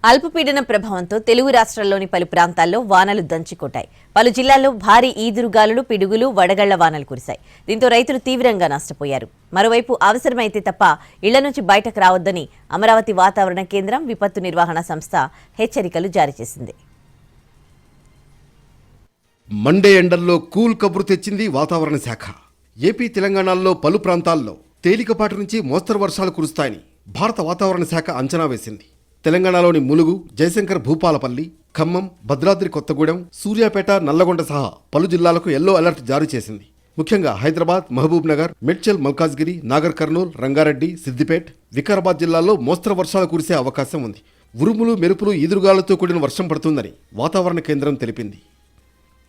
అల్పపీడనం ప్రభావంతో తెలుగు రాష్ట్రాల్లోని పలు ప్రాంతాల్లో వానలు దంచికొట్టాయి. పలు జిల్లాల్లో భారీ ఈదురుగాలులు, పిడుగులు, వడగళ్ల వానలు కురిశాయి. దీంతో రైతులు తీవ్రంగా నష్టపోయారు. మరోవైపు అవసరమైతే తప్ప ఇళ్ల నుంచి బయటకు రావద్దని అమరావతి వాతావరణ కేంద్రం, విపత్తు నిర్వహణ సంస్థ హెచ్చరికలు జారీ చేసింది. మండే ఎండల్లో కూల్ కబురు తెచ్చింది వాతావరణ శాఖ. ఏపీ, తెలంగాణలో పలు ప్రాంతాల్లో తేలికపాటి నుంచి మోస్తరు వర్షాలు కురుస్తాయని భారత వాతావరణ శాఖ అంచనా వేసింది. తెలంగాణలోని ములుగు, జయశంకర్ భూపాలపల్లి, ఖమ్మం, భద్రాద్రి కొత్తగూడెం, సూర్యాపేట, నల్లగొండ సహా పలు జిల్లాలకు ఎల్లో అలర్ట్ జారీ చేసింది. ముఖ్యంగా హైదరాబాద్, మహబూబ్ నగర్, మేడ్చల్, మల్కాజ్గిరి, నాగర్ కర్నూల్, రంగారెడ్డి, సిద్దిపేట్, వికారాబాద్ జిల్లాల్లో మోస్తరు వర్షాలు కురిసే అవకాశం ఉంది. ఉరుములు, మెరుపులు, ఈదురుగాలతో కూడిన వర్షం పడుతుందని వాతావరణ కేంద్రం తెలిపింది.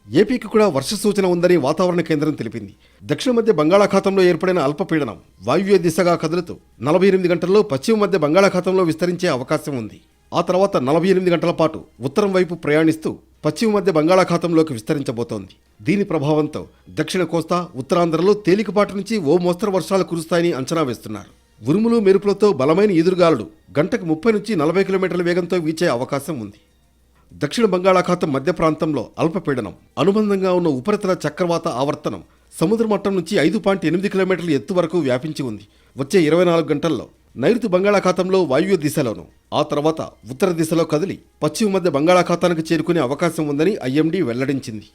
ఏపీకి కూడా వర్ష సూచన ఉందని వాతావరణ కేంద్రం తెలిపింది. దక్షిణ మధ్య బంగాళాఖాతంలో ఏర్పడిన అల్పపీడనం వాయువ్య దిశగా కదులుతూ 48 గంటల్లో పశ్చిమ మధ్య బంగాళాఖాతంలో విస్తరించే అవకాశం ఉంది. ఆ తర్వాత 48 గంటల పాటు ఉత్తరం వైపు ప్రయాణిస్తూ పశ్చిమ మధ్య బంగాళాఖాతంలోకి విస్తరించబోతోంది. దీని ప్రభావంతో దక్షిణ కోస్తా, ఉత్తరాంధ్రలో తేలికపాటి నుంచి ఓ మోస్తరు వర్షాలు కురుస్తాయని అంచనా వేస్తున్నారు. ఉరుములు, మెరుపులతో బలమైన ఈదురుగాలులు గంటకు 30 నుంచి 40 కిలోమీటర్ల వేగంతో వీచే అవకాశం ఉంది. దక్షిణ బంగాళాఖాతం మధ్య ప్రాంతంలో అల్పపీడనం అనుబంధంగా ఉన్న ఉపరితల చక్రవాత ఆవర్తనం సముద్ర మట్టం నుంచి 5.8 కిలోమీటర్ల ఎత్తు వరకు వ్యాపించి ఉంది. వచ్చే 24 గంటల్లో నైరుతి బంగాళాఖాతంలో వాయువ్య దిశలోను, ఆ తర్వాత ఉత్తర దిశలో కదిలి పశ్చిమ మధ్య బంగాళాఖాతానికి చేరుకునే అవకాశం ఉందని ఐఎండీ వెల్లడించింది.